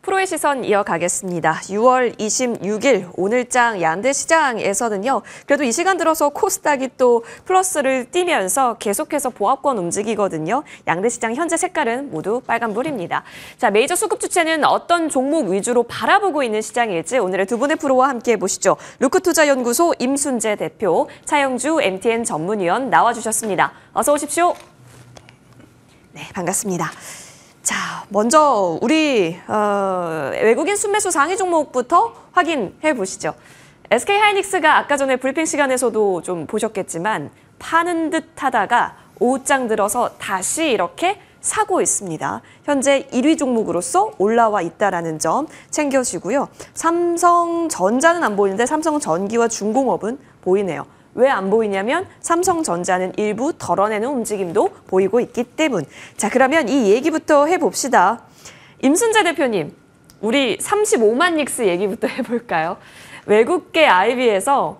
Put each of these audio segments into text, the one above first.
프로의 시선 이어가겠습니다. 6월 26일 오늘장 양대시장에서는요. 그래도 이 시간 들어서 코스닥이 또 플러스를 띄면서 계속해서 보합권 움직이거든요. 양대시장 현재 색깔은 모두 빨간불입니다. 자, 메이저 수급 주체는 어떤 종목 위주로 바라보고 있는 시장일지 오늘의 두 분의 프로와 함께 해보시죠. 루크투자연구소 임순재 대표, 차영주 MTN 전문위원 나와주셨습니다. 어서 오십시오. 네, 반갑습니다. 자, 먼저 우리 외국인 순매수 상위 종목부터 확인해 보시죠. SK하이닉스가 아까 전에 브리핑 시간에서도 좀 보셨겠지만 파는 듯 하다가 오후장 들어서 다시 이렇게 사고 있습니다. 현재 1위 종목으로서 올라와 있다는 점 챙겨주시고요. 삼성전자는 안 보이는데 삼성전기와 중공업은 보이네요. 왜 안 보이냐면 삼성전자는 일부 덜어내는 움직임도 보이고 있기 때문. 자, 그러면 이 얘기부터 해봅시다. 임순재 대표님, 우리 35만 닉스 얘기부터 해볼까요? 외국계 IB에서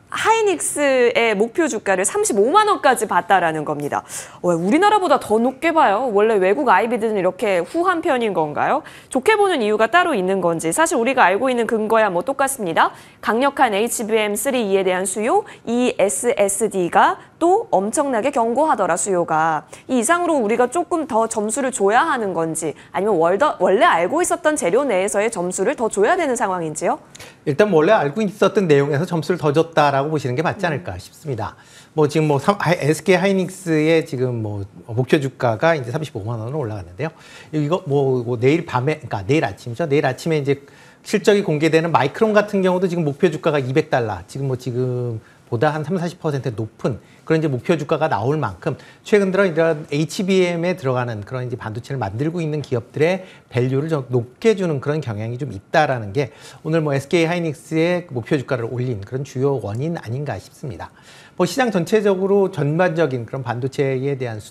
하이닉스의 목표 주가를 35만 원까지 봤다라는 겁니다. 왜 우리나라보다 더 높게 봐요? 원래 외국 IB들은 이렇게 후한 편인 건가요? 좋게 보는 이유가 따로 있는 건지 사실 우리가 알고 있는 근거야 뭐 똑같습니다. 강력한 HBM3E에 대한 수요, 이 SSD가 또 엄청나게 견고하더라 수요가. 이 이상으로 우리가 조금 더 점수를 줘야 하는 건지 아니면 원래 알고 있었던 재료 내에서의 점수를 더 줘야 되는 상황인지요? 일단 원래 알고 있었던 내용에서 점수를 더 줬다라고 보시는 게 맞지 않을까 싶습니다. 뭐 지금 뭐 SK 하이닉스의 지금 뭐 목표 주가가 이제 35만 원으로 올라갔는데요. 이거 뭐 내일 밤에, 그러니까 내일 아침이죠. 내일 아침에 이제 실적이 공개되는 마이크론 같은 경우도 지금 목표 주가가 200달러. 지금 보다 한 30-40% 높은 그런 이제 목표 주가가 나올 만큼 최근 들어 이런 HBM에 들어가는 그런 이제 반도체를 만들고 있는 기업들의 밸류를 좀 높게 주는 그런 경향이 좀 있다라는 게 오늘 뭐 SK 하이닉스의 목표 주가를 올린 그런 주요 원인 아닌가 싶습니다. 뭐 시장 전체적으로 전반적인 그런 반도체에 대한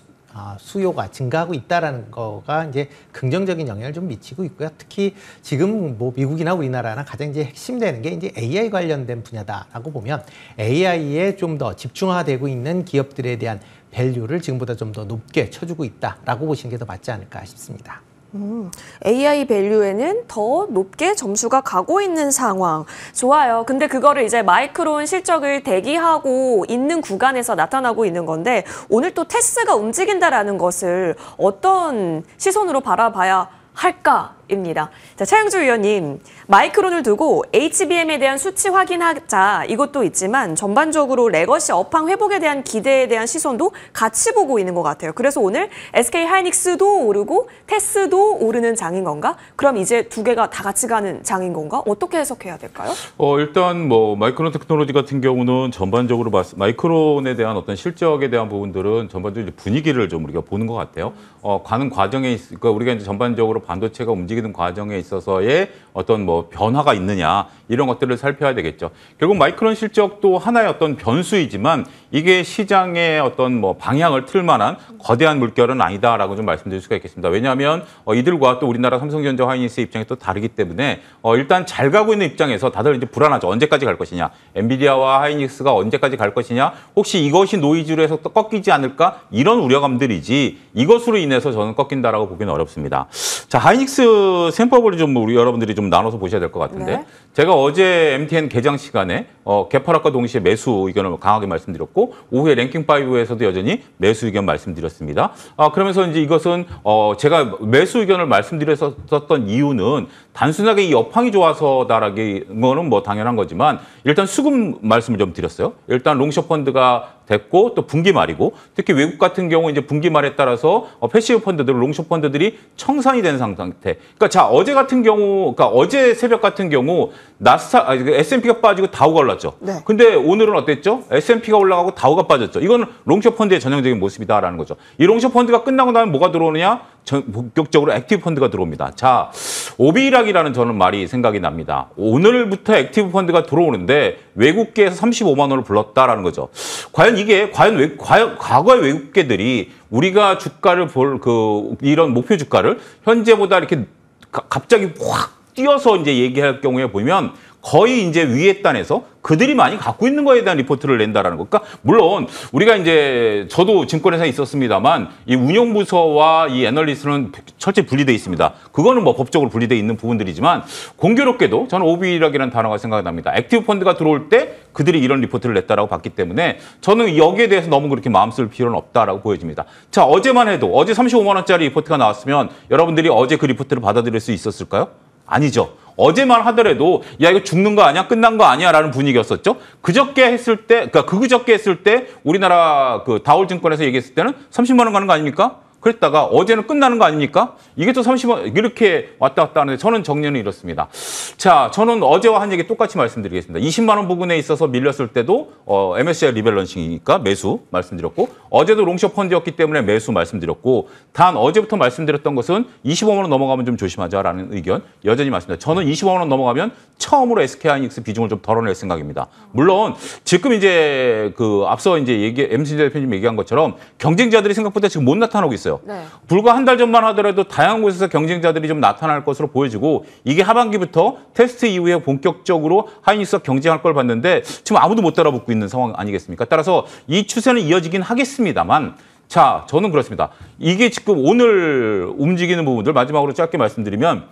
수요가 증가하고 있다라는 거가 이제 긍정적인 영향을 좀 미치고 있고요. 특히 지금 뭐 미국이나 우리나라나 가장 이제 핵심되는 게 이제 AI 관련된 분야다라고 보면 AI에 좀 더 집중화되고 있는 기업들에 대한 밸류를 지금보다 좀 더 높게 쳐주고 있다라고 보시는 게 더 맞지 않을까 싶습니다. AI 밸류에는 더 높게 점수가 가고 있는 상황. 좋아요. 근데 그거를 이제 마이크론 실적을 대기하고 있는 구간에서 나타나고 있는 건데 오늘 또 테스가 움직인다라는 것을 어떤 시선으로 바라봐야 할까입니다. 자, 차영주 위원님, 마이크론을 두고 HBM에 대한 수치 확인하자 이것도 있지만 전반적으로 레거시 업황 회복에 대한 기대에 대한 시선도 같이 보고 있는 것 같아요. 그래서 오늘 SK 하이닉스도 오르고 테스도 오르는 장인 건가? 그럼 이제 두 개가 다 같이 가는 장인 건가? 어떻게 해석해야 될까요? 일단 뭐 마이크론 테크놀로지 같은 경우는 전반적으로 마이크론에 대한 어떤 실적에 대한 부분들은 전반적으로 분위기를 좀 우리가 보는 것 같아요. 가는 과정에 그러니까 우리가 이제 전반적으로 반도체가 움직이는 과정에 있어서의 어떤 뭐 변화가 있느냐 이런 것들을 살펴야 되겠죠. 결국 마이크론 실적도 하나의 어떤 변수이지만 이게 시장의 어떤 뭐 방향을 틀 만한 거대한 물결은 아니다라고 좀 말씀드릴 수가 있겠습니다. 왜냐하면 이들과 또 우리나라 삼성전자 하이닉스 입장이 또 다르기 때문에 일단 잘 가고 있는 입장에서 다들 이제 불안하죠. 언제까지 갈 것이냐, 엔비디아와 하이닉스가 언제까지 갈 것이냐, 혹시 이것이 노이즈로 해서 또 꺾이지 않을까 이런 우려감들이지 이것으로 인해서 저는 꺾인다라고 보기는 어렵습니다. 자, 하이닉스 셈법을 좀 우리 여러분들이 좀 나눠서 보셔야 될 것 같은데, 네. 제가 어제 MTN 개장 시간에 개파락과 동시에 매수 의견을 강하게 말씀드렸고 오후에 랭킹5에서도 여전히 매수 의견 말씀드렸습니다. 그러면서 이제 이것은 제가 매수 의견을 말씀드렸었던 이유는 단순하게 이 업황이 좋아서다라는 거는 뭐 당연한 거지만 일단 수급 말씀을 좀 드렸어요. 일단 롱숏 펀드가 됐고 또 분기 말이고 특히 외국 같은 경우 이제 분기 말에 따라서 패시브 펀드들, 롱숏 펀드들이 청산이 된 상태. 그러니까 자 어제 같은 경우, 그러니까 어제 새벽 같은 경우 S&P가 빠지고 다우가 올랐죠. 네. 근데 오늘은 어땠죠? S&P가 올라가고 다우가 빠졌죠. 이건 롱숏 펀드의 전형적인 모습이다라는 거죠. 이 롱숏 펀드가 끝나고 나면 뭐가 들어오느냐? 본격적으로 액티브 펀드가 들어옵니다. 자, 오비락이라는 저는 말이 생각이 납니다. 오늘부터 액티브 펀드가 들어오는데 외국계에서 35만 원을 불렀다라는 거죠. 과연 과거의 외국계들이 우리가 주가를 이런 목표 주가를 현재보다 이렇게 갑자기 확 뛰어서 이제 얘기할 경우에 보면 거의 이제 위에 단에서 그들이 많이 갖고 있는 거에 대한 리포트를 낸다라는 거. 그러니까 물론 우리가 이제 저도 증권회사에 있었습니다만 이 운용부서와 이 애널리스트는 철저히 분리돼 있습니다. 그거는 뭐 법적으로 분리돼 있는 부분들이지만 공교롭게도 저는 OB락이라는 단어가 생각납니다. 액티브 펀드가 들어올 때 그들이 이런 리포트를 냈다라고 봤기 때문에 저는 여기에 대해서 너무 그렇게 마음 쓸 필요는 없다라고 보여집니다. 자, 어제만 해도 어제 35만 원짜리 리포트가 나왔으면 여러분들이 어제 그 리포트를 받아들일 수 있었을까요? 아니죠. 어제만 하더라도 야 이거 죽는 거 아니야? 끝난 거 아니야? 라는 분위기였었죠. 그저께 했을 때 그러니까 그저께 했을 때 우리나라 그 다올증권에서 얘기했을 때는 30만 원 가는 거 아닙니까? 그랬다가 어제는 끝나는 거 아닙니까? 이게 또 30만 이렇게 왔다 갔다 하는데 저는 정리는 이렇습니다. 자, 저는 어제와 한 얘기 똑같이 말씀드리겠습니다. 20만 원 부분에 있어서 밀렸을 때도 MSCI 리밸런싱이니까 매수 말씀드렸고 어제도 롱숏 펀드였기 때문에 매수 말씀드렸고 단 어제부터 말씀드렸던 것은 25만 원 넘어가면 좀 조심하자라는 의견 여전히 말씀드립니다. 저는 25만 원 넘어가면 처음으로 SK하이닉스 비중을 좀 덜어낼 생각입니다. 물론 지금 이제 그 앞서 이제 MC 대표님 얘기한 것처럼 경쟁자들이 생각보다 지금 못 나타나고 있어요. 네. 불과 한 달 전만 하더라도 다양한 곳에서 경쟁자들이 좀 나타날 것으로 보여지고 이게 하반기부터 테스트 이후에 본격적으로 하이닉스와 경쟁할 걸 봤는데 지금 아무도 못 따라붙고 있는 상황 아니겠습니까? 따라서 이 추세는 이어지긴 하겠습니다만 자, 저는 그렇습니다. 이게 지금 오늘 움직이는 부분들 마지막으로 짧게 말씀드리면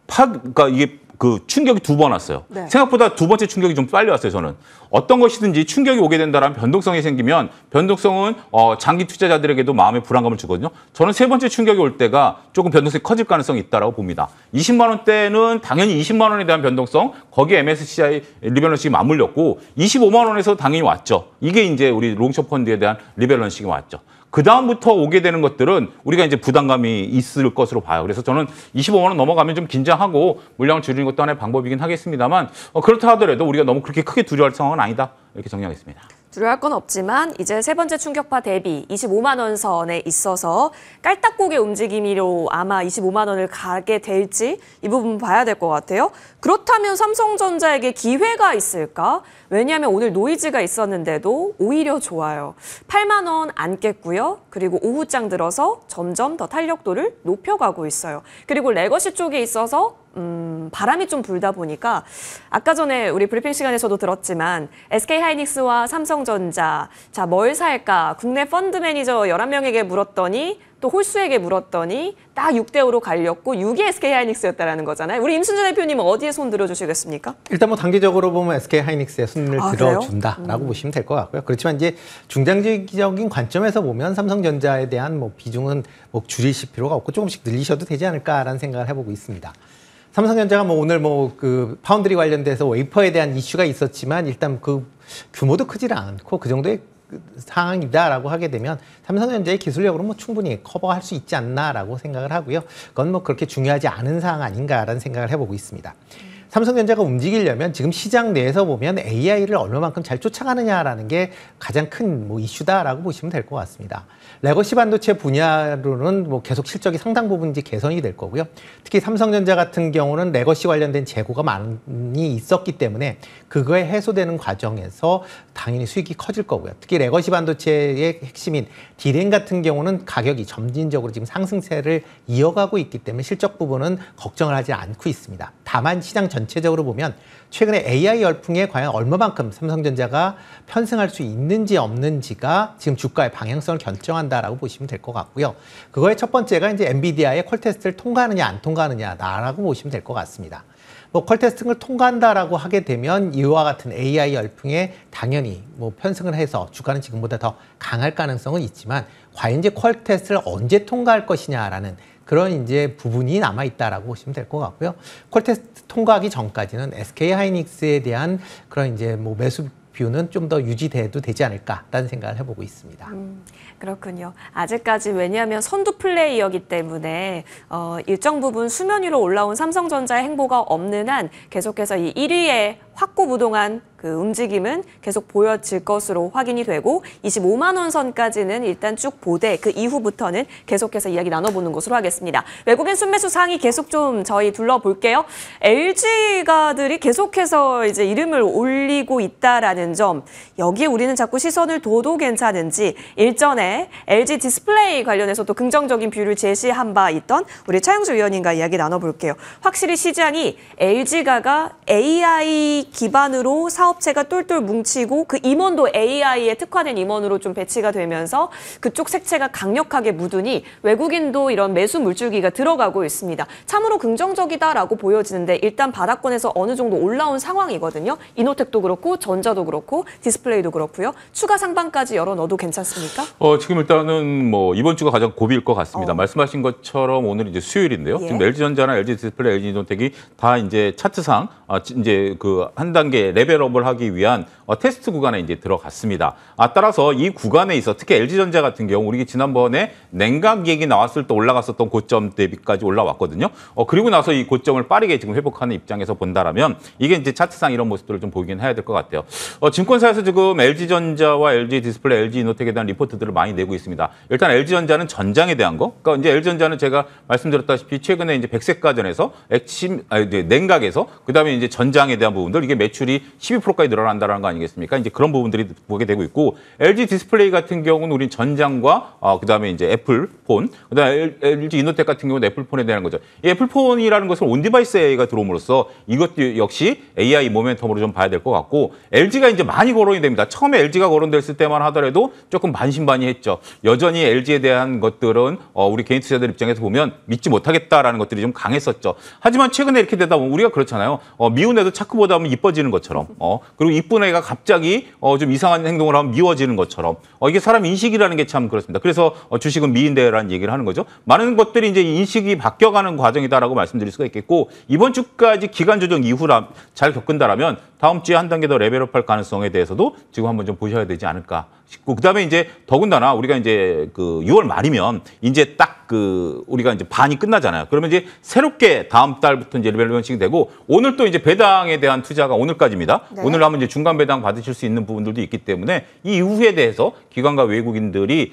그러니까 이게 그 충격이 두 번 왔어요. 네. 생각보다 두 번째 충격이 좀 빨리 왔어요, 저는. 어떤 것이든지 충격이 오게 된다라면 변동성이 생기면 변동성은 장기 투자자들에게도 마음의 불안감을 주거든요. 저는 세 번째 충격이 올 때가 조금 변동성이 커질 가능성이 있다라고 봅니다. 20만 원대는 당연히 20만 원에 대한 변동성, 거기에 MSCI 리밸런싱이 맞물렸고 25만 원에서 당연히 왔죠. 이게 이제 우리 롱숏 펀드에 대한 리밸런싱이 왔죠. 그 다음부터 오게 되는 것들은 우리가 이제 부담감이 있을 것으로 봐요. 그래서 저는 25만 원 넘어가면 좀 긴장하고 물량을 줄이는 것도 하나의 방법이긴 하겠습니다만 그렇다 하더라도 우리가 너무 그렇게 크게 두려워할 상황은 아니다. 이렇게 정리하겠습니다. 두려워할 건 없지만 이제 세 번째 충격파 대비 25만 원 선에 있어서 깔딱고개 움직임으로 아마 25만 원을 가게 될지 이 부분 봐야 될 것 같아요. 그렇다면 삼성전자에게 기회가 있을까? 왜냐하면 오늘 노이즈가 있었는데도 오히려 좋아요. 8만 원 안 깼고요. 그리고 오후장 들어서 점점 더 탄력도를 높여가고 있어요. 그리고 레거시 쪽에 있어서 바람이 좀 불다 보니까 아까 전에 우리 브리핑 시간에서도 들었지만 SK하이닉스와 삼성전자 자, 뭘 살까? 국내 펀드 매니저 11명에게 물었더니 또 홀수에게 물었더니 딱 6대5로 갈렸고 6이 SK하이닉스였다라는 거잖아요. 우리 임순재 대표님은 어디에 손 들어주시겠습니까? 일단 뭐 단기적으로 보면 SK하이닉스에 손을 그래요? 들어준다라고 보시면 될 것 같고요. 그렇지만 이제 중장기적인 관점에서 보면 삼성전자에 대한 뭐 비중은 뭐 줄이실 필요가 없고 조금씩 늘리셔도 되지 않을까라는 생각을 해보고 있습니다. 삼성전자가 뭐 오늘 뭐 그 파운드리 관련돼서 웨이퍼에 대한 이슈가 있었지만 일단 그 규모도 크지를 않고 그 정도의 상황이다라고 하게 되면 삼성전자의 기술력으로 뭐 충분히 커버할 수 있지 않나라고 생각을 하고요. 그건 뭐 그렇게 중요하지 않은 상황 아닌가라는 생각을 해보고 있습니다. 삼성전자가 움직이려면 지금 시장 내에서 보면 AI를 얼마만큼 잘 쫓아가느냐라는 게 가장 큰 뭐 이슈다라고 보시면 될 것 같습니다. 레거시 반도체 분야로는 뭐 계속 실적이 상당 부분 이제 개선이 될 거고요. 특히 삼성전자 같은 경우는 레거시 관련된 재고가 많이 있었기 때문에 그거에 해소되는 과정에서 당연히 수익이 커질 거고요. 특히 레거시 반도체의 핵심인 디램 같은 경우는 가격이 점진적으로 지금 상승세를 이어가고 있기 때문에 실적 부분은 걱정을 하지 않고 있습니다. 다만 시장 전체적으로 보면 최근에 AI 열풍에 과연 얼마만큼 삼성전자가 편승할 수 있는지 없는지가 지금 주가의 방향성을 결정한다라고 보시면 될 것 같고요. 그거의 첫 번째가 이제 엔비디아의 콜 테스트를 통과하느냐 안 통과하느냐라고 보시면 될 것 같습니다. 뭐 콜 테스팅을 통과한다라고 하게 되면 이와 같은 AI 열풍에 당연히 뭐 편승을 해서 주가는 지금보다 더 강할 가능성은 있지만 과연 이제 콜 테스트를 언제 통과할 것이냐라는 그런 이제 부분이 남아 있다라고 보시면 될 것 같고요. 콜 테스트 통과하기 전까지는 SK하이닉스에 대한 그런 이제 뭐 매수 뷰는 좀 더 유지돼도 되지 않을까라는 생각을 해보고 있습니다. 그렇군요. 아직까지 왜냐하면 선두 플레이어기 때문에 일정 부분 수면 위로 올라온 삼성전자의 행보가 없는 한 계속해서 이 1위에 확고부동한 그 움직임은 계속 보여질 것으로 확인이 되고 25만 원 선까지는 일단 쭉 보되 그 이후부터는 계속해서 이야기 나눠보는 것으로 하겠습니다. 외국인 순매수 상위 계속 좀 저희 둘러볼게요. LG가들이 계속해서 이제 이름을 올리고 있다라는 점, 여기에 우리는 자꾸 시선을 둬도 괜찮은지 일전에 LG 디스플레이 관련해서도 긍정적인 뷰를 제시한 바 있던 우리 차영주 위원님과 이야기 나눠볼게요. 확실히 시장이 LG가가 AI 기반으로 사업체가 똘똘 뭉치고 그 임원도 AI에 특화된 임원으로 좀 배치가 되면서 그쪽 색채가 강력하게 묻으니 외국인도 이런 매수 물줄기가 들어가고 있습니다. 참으로 긍정적이다라고 보여지는데 일단 바닥권에서 어느 정도 올라온 상황이거든요. 이노텍도 그렇고 전자도 그렇고 디스플레이도 그렇고요. 추가 상방까지 열어 넣어도 괜찮습니까? 지금 일단은 뭐 이번 주가 가장 고비일 것 같습니다. 말씀하신 것처럼 오늘 이제 수요일인데요. 예. 지금 LG전자나 LG 디스플레이, LG 이노텍이 다 이제 차트상 이제 그 한 단계 레벨업을 하기 위한 테스트 구간에 이제 들어갔습니다. 따라서 이 구간에 있어 특히 LG전자 같은 경우 우리 지난번에 냉각 얘기 나왔을 때 올라갔었던 고점 대비까지 올라왔거든요. 그리고 나서 이 고점을 빠르게 지금 회복하는 입장에서 본다라면 이게 이제 차트상 이런 모습들을 좀 보이긴 해야 될 것 같아요. 증권사에서 지금 LG전자와 LG 디스플레이, LG 이노텍에 대한 리포트들을 많이 내고 있습니다. 일단 LG전자는 전장에 대한 거. 그러니까 이제 LG전자는 제가 말씀드렸다시피 최근에 이제 백색가전에서 냉각에서 그다음에 이제 전장에 대한 부분들 이게 매출이 12%까지 늘어난다는 거 아니겠습니까? 이제 그런 부분들이 보게 되고 있고 LG 디스플레이 같은 경우는 우리 전장과 그다음에 이제 애플폰, 그다음에 LG 이노텍 같은 경우는 애플폰에 대한 거죠. 이 애플폰이라는 것은 온디바이스 AI가 들어옴으로써 이것도 역시 AI 모멘텀으로 좀 봐야 될 것 같고 LG가 이제 많이 거론이 됩니다. 처음에 LG가 거론됐을 때만 하더라도 조금 반신반의했죠. 여전히 LG에 대한 것들은 우리 개인 투자자들 입장에서 보면 믿지 못하겠다라는 것들이 좀 강했었죠. 하지만 최근에 이렇게 되다 보면 우리가 그렇잖아요. 미운 애도 자크보다 하면 이뻐지는 것처럼 그리고 이쁜 애가 갑자기 좀 이상한 행동을 하면 미워지는 것처럼 이게 사람 인식이라는 게 참 그렇습니다. 그래서 주식은 미인대라는 얘기를 하는 거죠. 많은 것들이 이제 인식이 바뀌어가는 과정이다라고 말씀드릴 수가 있겠고 이번 주까지 기간 조정 이후라 잘 겪은다라면 다음 주에 한 단계 더 레벨업할 가능성에 대해서도 지금 한번 좀 보셔야 되지 않을까 싶고 그다음에 이제 더군다나 우리가 이제 그 6월 말이면 이제 딱 그 우리가 이제 반이 끝나잖아요. 그러면 이제 새롭게 다음 달부터 이제 레벨런싱이 되고 오늘 또 이제 배당에 대한 투자가 오늘까지입니다. 네. 오늘 하면 이제 중간 배당 받으실 수 있는 부분들도 있기 때문에 이 이후에 대해서 기관과 외국인들이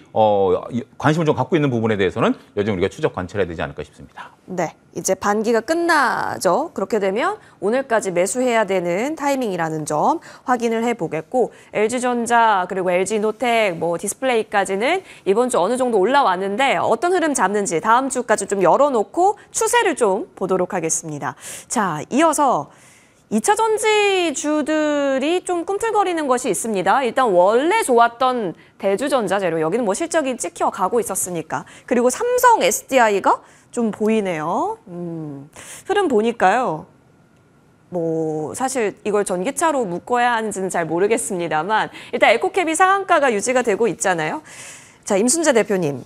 관심을 좀 갖고 있는 부분에 대해서는 여전히 우리가 추적 관찰해야 되지 않을까 싶습니다. 네, 이제 반기가 끝나죠. 그렇게 되면 오늘까지 매수해야 되는 타이밍이라는 점 확인을 해보겠고 LG전자 그리고 LG노텍 뭐 디스플레이까지는 이번 주 어느 정도 올라왔는데 어떤 흐름 잡는지 다음 주까지 좀 열어놓고 추세를 좀 보도록 하겠습니다. 자, 이어서 2차 전지주들이 좀 꿈틀거리는 것이 있습니다. 일단 원래 좋았던 대주전자 재료, 여기는 뭐 실적이 찍혀가고 있었으니까. 그리고 삼성 SDI가 좀 보이네요. 흐름 보니까요. 뭐 사실 이걸 전기차로 묶어야 하는지는 잘 모르겠습니다만 일단 에코캡이 상한가가 유지가 되고 있잖아요. 자, 임순재 대표님.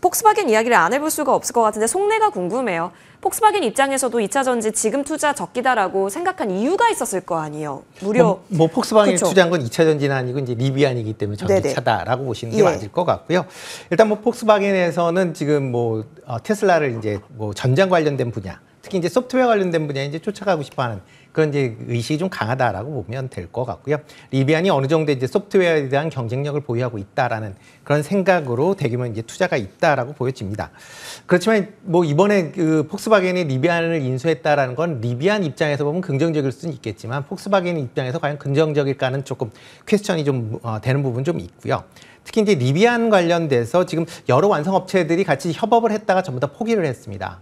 폭스바겐 이야기를 안 해볼 수가 없을 것 같은데 속내가 궁금해요. 폭스바겐 입장에서도 2차 전지 지금 투자 적기다라고 생각한 이유가 있었을 거 아니에요. 무려 뭐 폭스바겐이 그쵸. 투자한 건 2차 전지는 아니고 이제 리비안이기 때문에 전기차다라고 보시는 게 예. 맞을 것 같고요. 일단 뭐 폭스바겐에서는 지금 뭐 테슬라를 이제 뭐 전장 관련된 분야, 특히 이제 소프트웨어 관련된 분야에 이제 쫓아가고 싶어하는 그런 이제 의식이 좀 강하다라고 보면 될 것 같고요. 리비안이 어느 정도 이제 소프트웨어에 대한 경쟁력을 보유하고 있다라는 그런 생각으로 대규모 이제 투자가 있다라고 보여집니다. 그렇지만 뭐 이번에 그 폭스바겐이 리비안을 인수했다라는 건 리비안 입장에서 보면 긍정적일 수는 있겠지만 폭스바겐 입장에서 과연 긍정적일까는 조금 퀘스천이 좀 되는 부분 좀 있고요. 특히 이제 리비안 관련돼서 지금 여러 완성 업체들이 같이 협업을 했다가 전부 다 포기를 했습니다.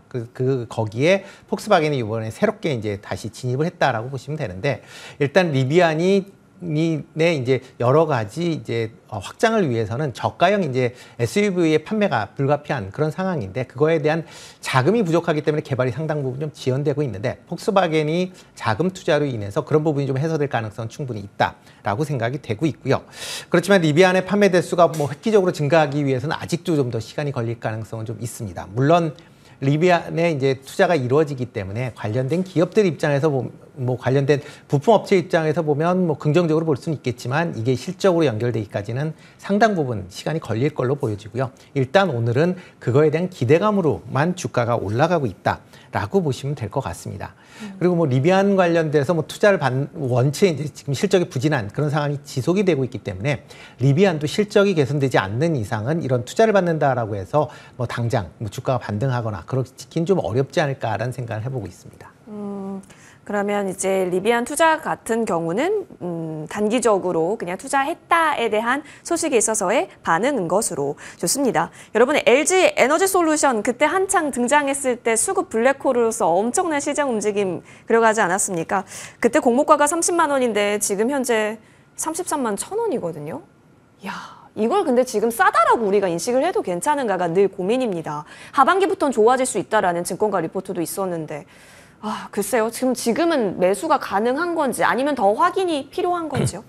거기에 폭스바겐이 이번에 새롭게 이제 다시 진입을 했다라고 보시면 되는데 일단 리비안이 이제 여러 가지 이제 확장을 위해서는 저가형 이제 SUV의 판매가 불가피한 그런 상황인데 그거에 대한 자금이 부족하기 때문에 개발이 상당 부분 좀 지연되고 있는데 폭스바겐이 자금 투자로 인해서 그런 부분이 좀 해소될 가능성은 충분히 있다라고 생각이 되고 있고요. 그렇지만 리비안의 판매 대수가 뭐 획기적으로 증가하기 위해서는 아직도 좀 더 시간이 걸릴 가능성은 좀 있습니다. 물론 리비안에 이제 투자가 이루어지기 때문에 관련된 기업들 입장에서 뭐 관련된 부품업체 입장에서 보면 뭐 긍정적으로 볼 수는 있겠지만 이게 실적으로 연결되기까지는 상당 부분 시간이 걸릴 걸로 보여지고요. 일단 오늘은 그거에 대한 기대감으로만 주가가 올라가고 있다라고 보시면 될 것 같습니다. 그리고 뭐 리비안 관련돼서 뭐 투자를 원체 이제 지금 실적이 부진한 그런 상황이 지속이 되고 있기 때문에 리비안도 실적이 개선되지 않는 이상은 이런 투자를 받는다라고 해서 뭐 당장 뭐 주가가 반등하거나 그렇긴 좀 어렵지 않을까라는 생각을 해보고 있습니다. 그러면 이제 리비안 투자 같은 경우는 단기적으로 그냥 투자했다에 대한 소식이 있어서의 반응인 것으로 좋습니다. 여러분 LG 에너지 솔루션 그때 한창 등장했을 때 수급 블랙홀로서 엄청난 시장 움직임 그려가지 않았습니까? 그때 공모가가 30만 원인데 지금 현재 33만 1,000원이거든요. 이야. 이걸 근데 지금 싸다라고 우리가 인식을 해도 괜찮은가가 늘 고민입니다. 하반기부터는 좋아질 수 있다라는 증권가 리포트도 있었는데 글쎄요. 지금은 매수가 가능한 건지 아니면 더 확인이 필요한 건지요?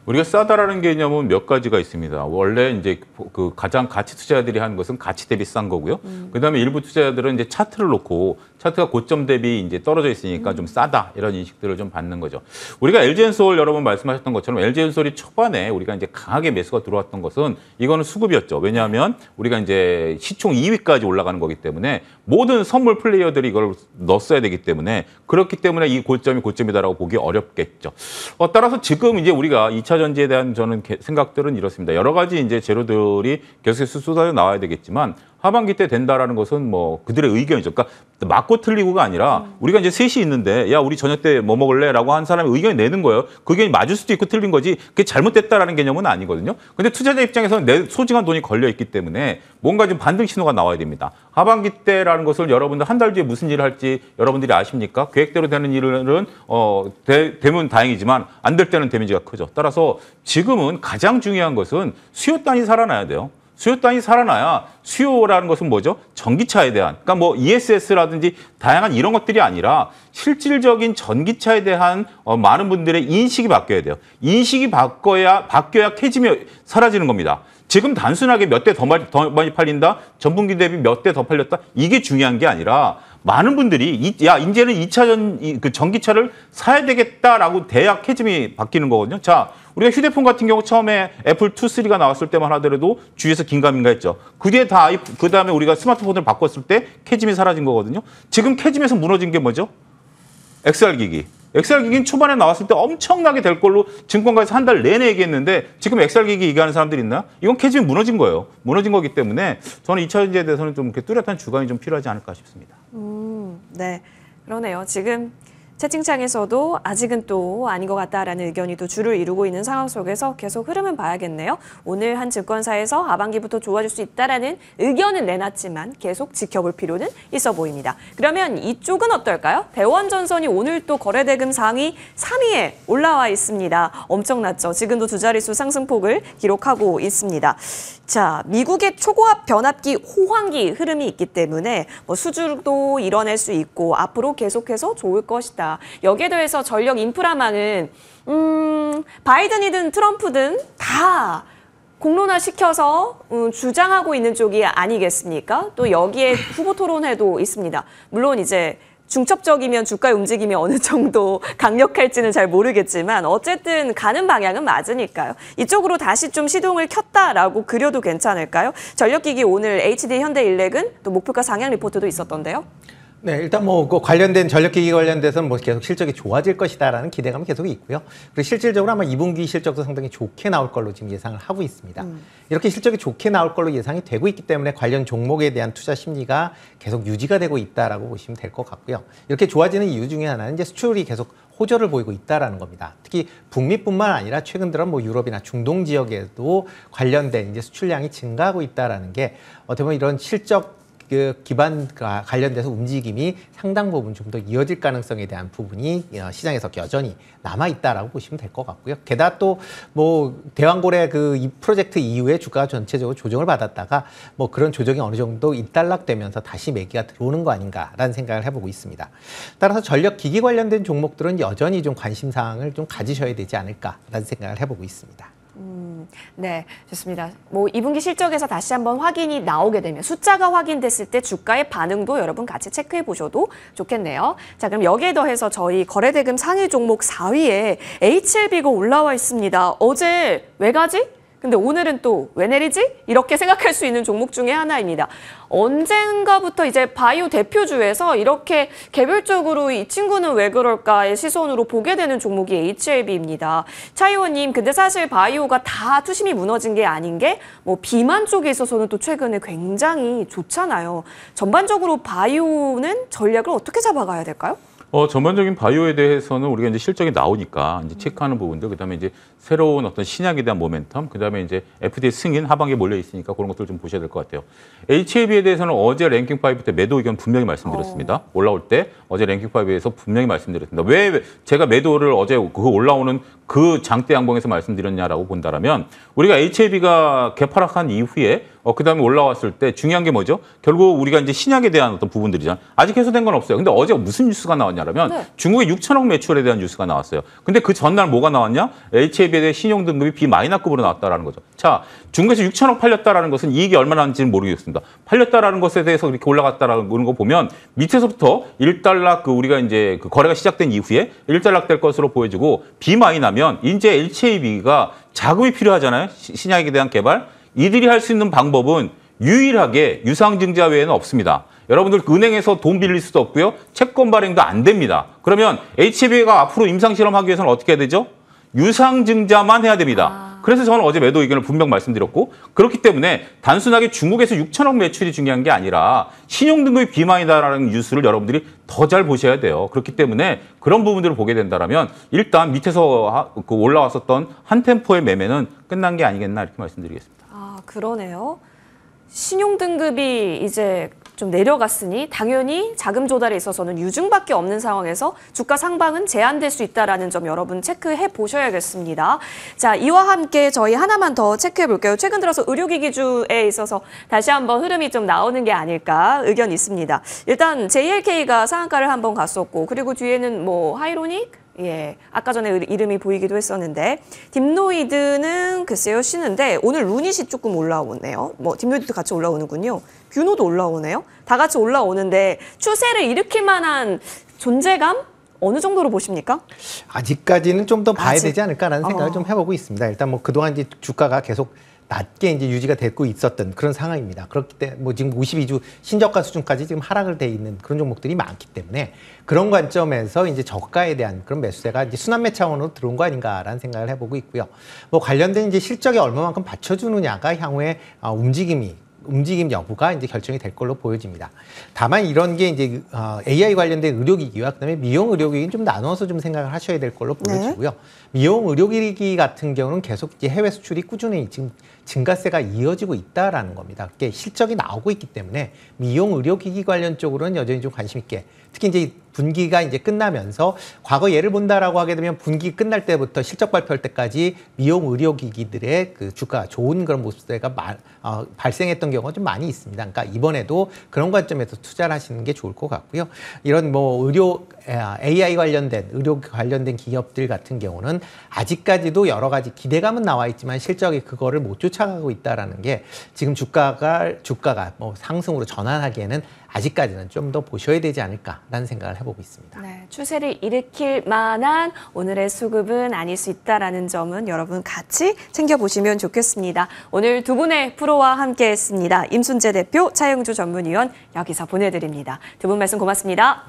우리가 싸다라는 개념은 몇 가지가 있습니다. 원래 이제 그 가장 가치 투자자들이 하는 것은 가치 대비 싼 거고요. 그다음에 일부 투자자들은 이제 차트를 놓고 차트가 고점 대비 이제 떨어져 있으니까 좀 싸다 이런 인식들을 좀 받는 거죠. 우리가 LG엔솔 여러분 말씀하셨던 것처럼 LG엔솔이 초반에 우리가 이제 강하게 매수가 들어왔던 것은 이거는 수급이었죠. 왜냐하면 우리가 이제 시총 2위까지 올라가는 거기 때문에 모든 선물 플레이어들이 이걸 넣었어야 되기 때문에 그렇기 때문에 이 고점이 고점이다라고 보기 어렵겠죠. 따라서 지금 이제 우리가 2차 전지에 대한 저는 생각들은 이렇습니다. 여러 가지 이제 재료들이 계속해서 쏟아져 나와야 되겠지만 하반기 때 된다라는 것은 뭐 그들의 의견이죠. 그러니까 맞고 틀리고가 아니라 우리가 이제 셋이 있는데 야 우리 저녁 때 뭐 먹을래라고 한 사람이 의견이 내는 거예요. 그 의견이 맞을 수도 있고 틀린 거지 그게 잘못됐다라는 개념은 아니거든요. 근데 투자자 입장에서는 내 소중한 돈이 걸려 있기 때문에 뭔가 좀 반등 신호가 나와야 됩니다. 하반기 때라는 것을 여러분들 한 달 뒤에 무슨 일을 할지 여러분들이 아십니까? 계획대로 되는 일은 되면 다행이지만 안 될 때는 데미지가 크죠. 따라서 지금은 가장 중요한 것은 수요 단이 살아나야 돼요. 수요 단이 살아나야 수요라는 것은 뭐죠? 전기차에 대한, 그러니까 뭐 ESS라든지 다양한 이런 것들이 아니라 실질적인 전기차에 대한 많은 분들의 인식이 바뀌어야 돼요. 인식이 바뀌어야 캐즘이 사라지는 겁니다. 지금 단순하게 몇 대 더 많이 팔린다, 전분기 대비 몇 대 더 팔렸다, 이게 중요한 게 아니라 많은 분들이 이제는 2차 그 전기차를 사야 되겠다라고 돼야 캐즘이 바뀌는 거거든요. 자, 우리가 휴대폰 같은 경우 처음에 애플 2, 3가 나왔을 때만 하더라도 주위에서 긴가민가 했죠. 그 뒤에 그다음에 우리가 스마트폰을 바꿨을 때 캐즘이 사라진 거거든요. 지금 캐즘에서 무너진 게 뭐죠? XR기기. XR기기는 초반에 나왔을 때 엄청나게 될 걸로 증권가에서 한 달 내내 얘기했는데 지금 XR기기 얘기하는 사람들이 있나? 이건 캐즘이 무너진 거예요. 무너진 거기 때문에 저는 2차 전지에 대해서는 좀 이렇게 뚜렷한 주관이 좀 필요하지 않을까 싶습니다. 네, 그러네요. 지금 채팅창에서도 아직은 또 아닌 것 같다라는 의견이 또 줄을 이루고 있는 상황 속에서 계속 흐름은 봐야겠네요. 오늘 한 증권사에서 하반기부터 좋아질 수 있다라는 의견은 내놨지만 계속 지켜볼 필요는 있어 보입니다. 그러면 이쪽은 어떨까요? 대원전선이 오늘 또 거래대금 상위 3위에 올라와 있습니다. 엄청났죠. 지금도 두 자릿수 상승폭을 기록하고 있습니다. 자, 미국의 초고압 변압기 호황기 흐름이 있기 때문에 뭐 수주도 이뤄낼 수 있고 앞으로 계속해서 좋을 것이다. 여기에 더해서 전력 인프라망은 바이든이든 트럼프든 다 공론화시켜서 주장하고 있는 쪽이 아니겠습니까? 또 여기에 후보 토론회도 있습니다. 물론 이제 중첩적이면 주가의 움직임이 어느 정도 강력할지는 잘 모르겠지만 어쨌든 가는 방향은 맞으니까요. 이쪽으로 다시 좀 시동을 켰다라고 그려도 괜찮을까요? 전력기기 오늘 HD 현대일렉은 또 목표가 상향 리포트도 있었던데요. 네, 일단 뭐 그 관련된 전력기기 관련돼서는 뭐 계속 실적이 좋아질 것이다라는 기대감이 계속 있고요. 그리고 실질적으로 아마 2분기 실적도 상당히 좋게 나올 걸로 지금 예상을 하고 있습니다. 이렇게 실적이 좋게 나올 걸로 예상이 되고 있기 때문에 관련 종목에 대한 투자 심리가 계속 유지가 되고 있다라고 보시면 될 것 같고요. 이렇게 좋아지는 이유 중에 하나는 이제 수출이 계속 호조를 보이고 있다라는 겁니다. 특히 북미뿐만 아니라 최근 들어 뭐 유럽이나 중동 지역에도 관련된 이제 수출량이 증가하고 있다라는 게 어떻게 보면 이런 실적 그 기반 관련돼서 움직임이 상당 부분 좀 더 이어질 가능성에 대한 부분이 시장에서 여전히 남아 있다라고 보시면 될 것 같고요. 게다가 또 뭐 대왕고래 그 이 프로젝트 이후에 주가가 전체적으로 조정을 받았다가 뭐 그런 조정이 어느 정도 일단락되면서 다시 매기가 들어오는 거 아닌가라는 생각을 해보고 있습니다. 따라서 전력 기기 관련된 종목들은 여전히 좀 관심 사항을 좀 가지셔야 되지 않을까라는 생각을 해보고 있습니다. 네, 좋습니다. 뭐 2분기 실적에서 다시 한번 확인이 나오게 되면 숫자가 확인됐을 때 주가의 반응도 여러분 같이 체크해 보셔도 좋겠네요. 자, 그럼 여기에 더해서 저희 거래대금 상위 종목 4위에 HLB가 올라와 있습니다. 어제 왜 가지? 근데 오늘은 또 왜 내리지? 이렇게 생각할 수 있는 종목 중에 하나입니다. 언젠가부터 이제 바이오 대표주에서 이렇게 개별적으로 이 친구는 왜 그럴까의 시선으로 보게 되는 종목이 HLB입니다. 차 의원님, 근데 사실 바이오가 다 투심이 무너진 게 아닌 게 뭐 비만 쪽에 있어서는 또 최근에 굉장히 좋잖아요. 전반적으로 바이오는 전략을 어떻게 잡아가야 될까요? 전반적인 바이오에 대해서는 우리가 이제 실적이 나오니까 이제 체크하는 부분들, 그다음에 이제 새로운 어떤 신약에 대한 모멘텀, 그다음에 이제 FDA 승인 하반기에 몰려 있으니까 그런 것들 좀 보셔야 될 것 같아요. HLB에 대해서는 어제 랭킹 5 때 매도 의견 분명히 말씀드렸습니다. 올라올 때 어제 랭킹 5에서 분명히 말씀드렸습니다. 왜 제가 매도를 어제 그 올라오는 그 장대 양봉에서 말씀드렸냐라고 본다라면, 우리가 HLB가 개파락한 이후에 그다음에 올라왔을 때 중요한 게 뭐죠? 결국 우리가 이제 신약에 대한 어떤 부분들이잖아요. 아직 해소된 건 없어요. 근데 어제 무슨 뉴스가 나왔냐면 네. 중국의 6천억 매출에 대한 뉴스가 나왔어요. 근데 그 전날 뭐가 나왔냐? HLB에 대해 신용 등급이 B-급으로 나왔다라는 거죠. 자, 중국에서 6천억 팔렸다라는 것은 이익이 얼마나 나는지는 모르겠습니다. 팔렸다라는 것에 대해서 이렇게 올라갔다라는 거 보면 밑에서부터 1달러 우리가 이제 그 거래가 시작된 이후에 1달러 될 것으로 보여지고 B-나면 이제 HLB가 자금이 필요하잖아요. 신약에 대한 개발. 이들이 할 수 있는 방법은 유일하게 유상증자 외에는 없습니다. 여러분들 은행에서 돈 빌릴 수도 없고요. 채권 발행도 안 됩니다. 그러면 HLB가 앞으로 임상실험하기 위해서는 어떻게 해야 되죠? 유상증자만 해야 됩니다. 그래서 저는 어제 매도 의견을 분명 말씀드렸고, 그렇기 때문에 단순하게 중국에서 6천억 매출이 중요한 게 아니라 신용등급이 비만이다라는 뉴스를 여러분들이 더 잘 보셔야 돼요. 그렇기 때문에 그런 부분들을 보게 된다면 일단 밑에서 올라왔었던 한 템포의 매매는 끝난 게 아니겠나 이렇게 말씀드리겠습니다. 아, 그러네요. 신용 등급이 이제 좀 내려갔으니 당연히 자금 조달에 있어서는 유증밖에 없는 상황에서 주가 상방은 제한될 수 있다는 점 여러분 체크해 보셔야겠습니다. 자, 이와 함께 저희 하나만 더 체크해 볼게요. 최근 들어서 의료기기주에 있어서 다시 한번 흐름이 좀 나오는 게 아닐까 의견이 있습니다. 일단 JLK가 상한가를 한번 갔었고, 그리고 뒤에는 뭐 하이로닉, 예, 아까 전에 이름이 보이기도 했었는데, 딥노이드는 글쎄요 쉬는데 오늘 루닛이 조금 올라오네요. 뭐 딥노이드도 같이 올라오는군요. 뷰노도 올라오네요. 다 같이 올라오는데 추세를 일으킬 만한 존재감 어느 정도로 보십니까? 아직까지는 좀 더 봐야 되지 않을까라는 생각을 좀 해보고 있습니다. 일단 뭐 그동안 이제 주가가 계속 낮게 이제 유지가 되고 있었던 그런 상황입니다. 그렇기 때문에 뭐 지금 52주 신저가 수준까지 지금 하락을 돼 있는 그런 종목들이 많기 때문에 그런 관점에서 이제 저가에 대한 그런 매수세가 이제 순환매 차원으로 들어온 거 아닌가라는 생각을 해보고 있고요. 뭐 관련된 이제 실적에 얼마만큼 받쳐주느냐가 향후에 움직임 여부가 이제 결정이 될 걸로 보여집니다. 다만 이런 게 이제 AI 관련된 의료기기와 그다음에 미용 의료기기는 좀 나눠서 좀 생각을 하셔야 될 걸로 보여지고요. 미용 의료기기 같은 경우는 계속 이제 해외 수출이 꾸준히 지금 증가세가 이어지고 있다라는 겁니다. 그게 실적이 나오고 있기 때문에 미용 의료기기 관련 쪽으로는 여전히 좀 관심 있게, 특히 이제 분기가 이제 끝나면서 과거 예를 본다라고 하게 되면 분기 끝날 때부터 실적 발표할 때까지 미용 의료기기들의 그 주가 좋은 그런 모습세가 발생했던 경우가 좀 많이 있습니다. 그러니까 이번에도 그런 관점에서 투자를 하시는 게 좋을 것 같고요. 이런 뭐 AI 관련된 의료 관련된 기업들 같은 경우는 아직까지도 여러 가지 기대감은 나와 있지만 실적이 그거를 못 쫓아가고 있다라는 게 지금 주가가 뭐 상승으로 전환하기에는 아직까지는 좀 더 보셔야 되지 않을까라는 생각을 해보고 있습니다. 네, 추세를 일으킬 만한 오늘의 수급은 아닐 수 있다라는 점은 여러분 같이 챙겨보시면 좋겠습니다. 오늘 두 분의 프로와 함께했습니다. 임순재 대표, 차영주 전문위원 여기서 보내드립니다. 두 분 말씀 고맙습니다.